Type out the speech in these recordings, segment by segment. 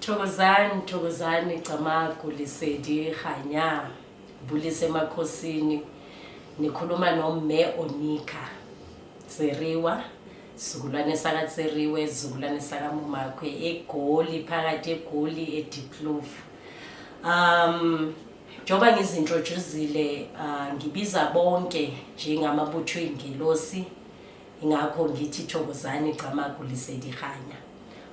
Thokozani, Camagu, Lesedi, Kganya, bulise Emakhosini, nikhuluma nomme Onika, Tseriwa, sizukulwane saka Tseriwe, sizukulwane saka mumakwe, eGoli, phakathi eGoli, eDiklofu. Njoba ngizintroducile ngibiza bonke njengamabutho engelosi, ingakho ngithi Thokozani, Camagu, Lesedi, Kganya.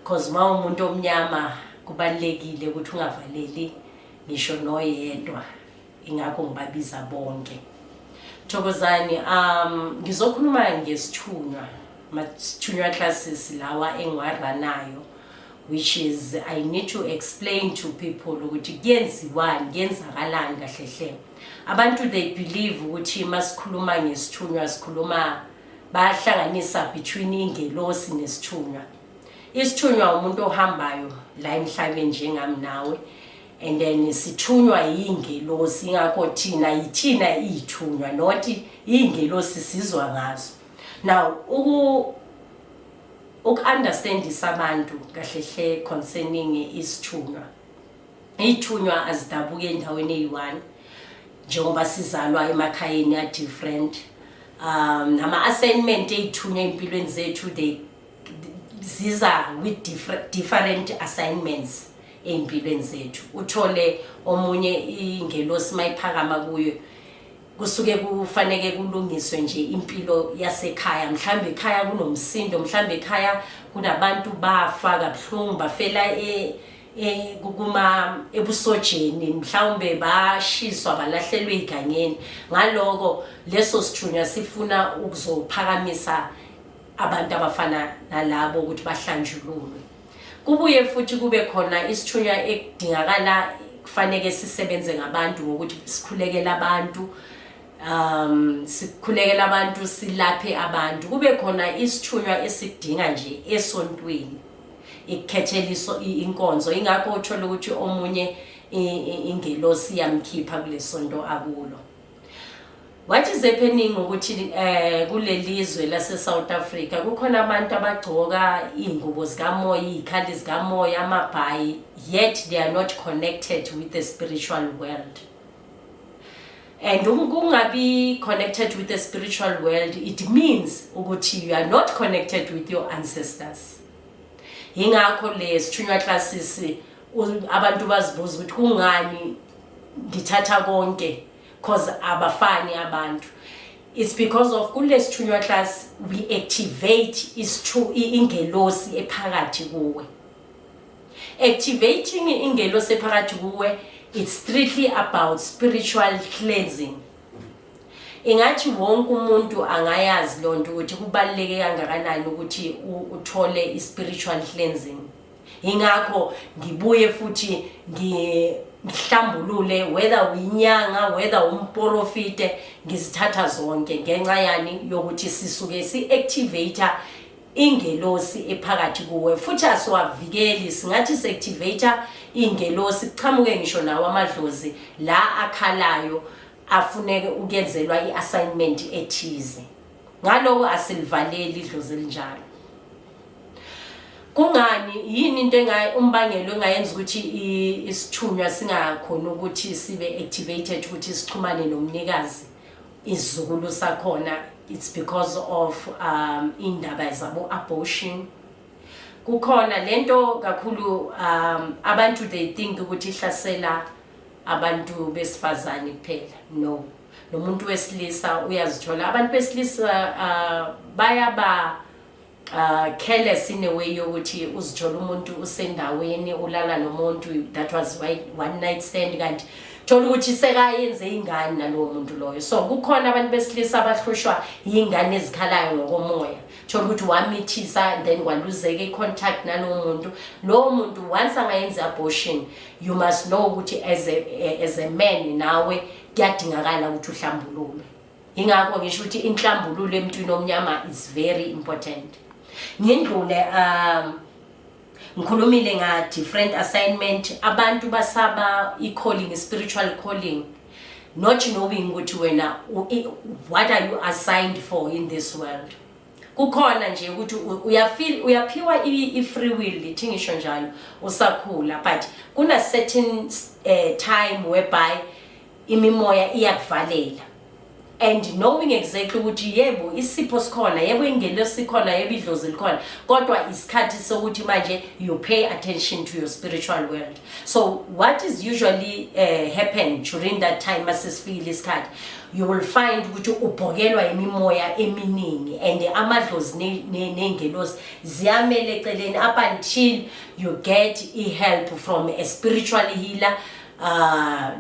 Cause ma umuntu omnyama kubalekile ukuthi ungavaleli ngisho noyedwa, ingakho ngibabiza bonke. Thokozani, ngizokhuluma ngesithunywa, masithunywa classes lawa engiwaranayo, which is I need to explain to people ukuthi kuyenziwani, kuyenzakalani kahle hle. Abantu they believe ukuthi masikhuluma ngesithunywa sikhuluma bahlanganisa between ingelosi nesithunywa. Isithunywa umuntu ohambayo la emhlabeni njengami nawe, and then sithunywa ingelosi, ingakho thina yithina ithunywa not ingelosi sizwa ngazo. Now understand isabantu kahle hle concerning isithunywa. Ithunywa azidabuke endaweni eyi-one njengoba sizalwa emakhayeni a different. Nama assignment eyithunywa empilweni zethu ziza with different assignments empilweni zethu. Uthole omunye ingelosi mayiphakama kuyo kusuke kufanele kulungiswe nje impilo yasekhaya, mhlambe ekhaya kunomsindo, mhlambe ekhaya kunabantu bafa kabuhlungu bafela kuma ebusojeni, mhlawumbe bashiswa balahlelwe iganyeni. Ngaloko leso sithunywa sifuna ukuzophakamisa abantu abafana nalabo ukuthi bahlanjululwe. Kubuye futhi kube khona isithunywa ekudingakala kufanele sisebenze ngabantu ngokuthi sikhulekele abantu, silaphe abantu. Kube khona isithunywa esidinga nje esontweni ikukhethela inkonzo, ingakho uthola ukuthi omunye ingelosi yamkhipha kulesonto akulo. What is happening ukuthi kulelizwe lase South Africa kukhona abantu abagcoka ingubo zikamoya, izikhali zikamoya, amabhayi, yet they are not connected with the spiritual world. And ukungabi connected with the spiritual world, it means ukuthi you are not connected with your ancestors. Ingakho le sithunywa classes abantu bazibuza ukuthi kungani ngithatha konke cause abafani abantu. It's because of kule sithunywa class we activate ingelosi ephakathi kuwe. Activating ingelosi ephakathi kuwe, it's strictly about spiritual cleansing. Ingathi wonke umuntu angayazi lonto ukuthi kubaleke kangakanani ukuthi uthole spiritual cleansing. Ingakho ngibuye futhi ngihlambulule whether uyinyanga whether umprofite, ngizithatha zonke ngenxa yani yokuthi sisuke si-activate ingelosi ephakathi kuwe. Futhi asiwavikeli, singathi si-activate ingelosi kuchamuke ngisho nawo amadlozi la akhalayo afuneke ukuyenzelwa i-assignment ethize. Ngaloko asilivaleli idlozi elinjalo. Kungani yini into umbangelo engayenza ukuthi isithunywa singakhona ukuthi sibe activated ukuthi sixhumane nomnikazi izizukulu sakhona? It's because of indaba zabo abortion. Kukhona lento kakhulu abantu they think ukuthi ihlasela abantu besifazane kuphela. No, nomuntu wesilisa uyazithola. Abantu besilisa bayaba careless in a way yokuthi uzithola umuntu usendaweni ulala nomuntu that was one night stand kanti thola ukuthi sekayenze ingane nalowo muntu loyo. So kukhona abantu besilisa abahlushwa ingane ezikhalayo ngokomoya, thola ukuthi wamithisa then kwaluzeka icontact nalowo muntu. Lowo muntu once angayenza abortion, you must know ukuthi as a man nawe kuyadingakala ukuthi uhlambululwe. Ingakho ngisho ukuthi inhlambululo emntwini omnyama is very important. Ngindlule ngikhulumile nga different assignment. Abantu basaba i-calling, spiritual calling, not knowing ukuthi wena what are you assigned for in this world. kukhona nje ukuthi uyaphiwa i-free will thingisho njalo usakhula, but kuna certain time whereby imimoya iyakuvalela, and knowing exactly ukuthi yebo isipho sikhona, yebo ingelo sikhona, yebo idlozi likhona, kodwa isikhathi sokuthi manje you pay attention to your spiritual world. So what is usually happen during that time masisifile isikhathi, you will find ukuthi ubhokelwa imimoya eminingi, and amadlozi nengelosi ziyamele eceleni up until you get help from a spiritual healer,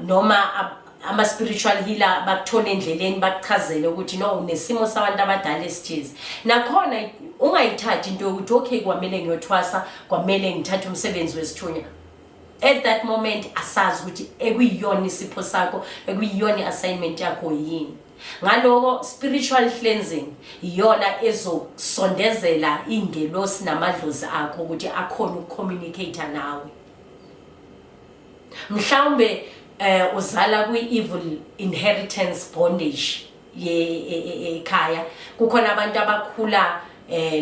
noma ama-spiritual healer bakuthole endleleni bakuchazele ukuthi no unesimo sabantu abadala esithize. Nakhona ungayithathi into yokuthi okay kwamele ngiyothwasa, kwamele ngithathe umsebenzi wesithunywa. At that moment asazi ukuthi ekuyiyona isipho sakho, ekuyiyona i-assignment yakho yini. Ngaloko spiritual cleansing iyona ezosondezela ingelosi namadlozi akho ukuthi akhona ukucommunicate nawe. Mhlawumbe uzala kwi-evil inheritance bondage ekhaya. Kukhona abantu abakhula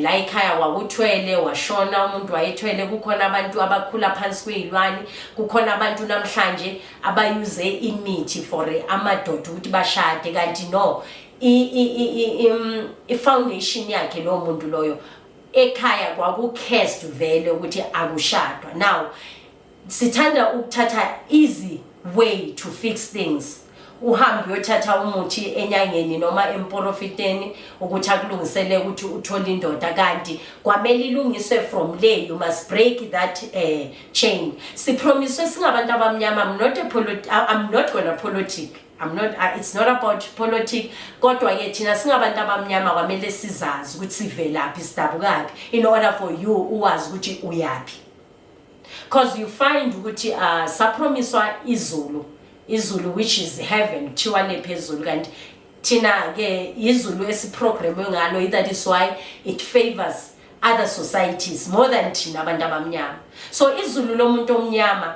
la ekhaya wakuthwele washona umuntu wayethwele, kukhona abantu abakhula phansi kwezilwane, kukhona abantu namhlanje abayuze imithi for amadoda ukuthi bashade, kanti no i-foundation yakhe lo muntu loyo ekhaya kwakucast vele ukuthi akushadwa. Now sithanda ukuthatha easy way to fix things. Uhambe uyothatha umuthi enyangeni noma emporofiteni ukuthi akulungisele ukuthi uthole indoda, kanti kwamele ilungiswe from there. You must break that chain. Sipromise singabantu abamnyama, I'm not gonna politic. It's not about politics. Kodwa ke thina singabantu abamnyama kwamele sizazi ukuthi sivelaphi sidabukaphi in order for you uwazi ukuthi uyaphi. Because you find ukuthi sapromiswa izulu which is heaven thiwa lephezulu, kanti thina ke izulu esiprograme ngalo. That is why it favors other societies more than thina abantu abamnyama. So izulu lomuntu omnyama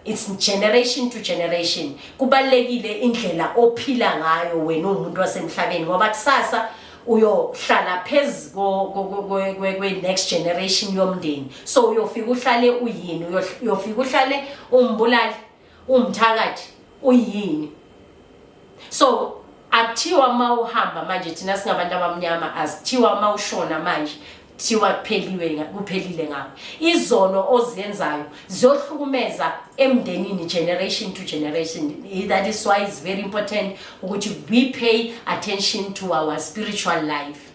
it's generation to generation. Kubalekile indlela ophila ngayo wena umuntu wasemhlabeni, ngoba kusasa uyohlala phezulu kwe next generation yomndeni. So uyofika uhlale uyini, uyofika uhlale umbulali, umthakathi uyini. So akuthiwa mawuhamba manje thina singabantu abamnyama, asithiwa mawushona manje thiwa kuphelile ngawo. Izono oziyenzayo ziyohlukumeza emndenini generation to generation. That is why it's very important ukuthi we pay attention to our spiritual life.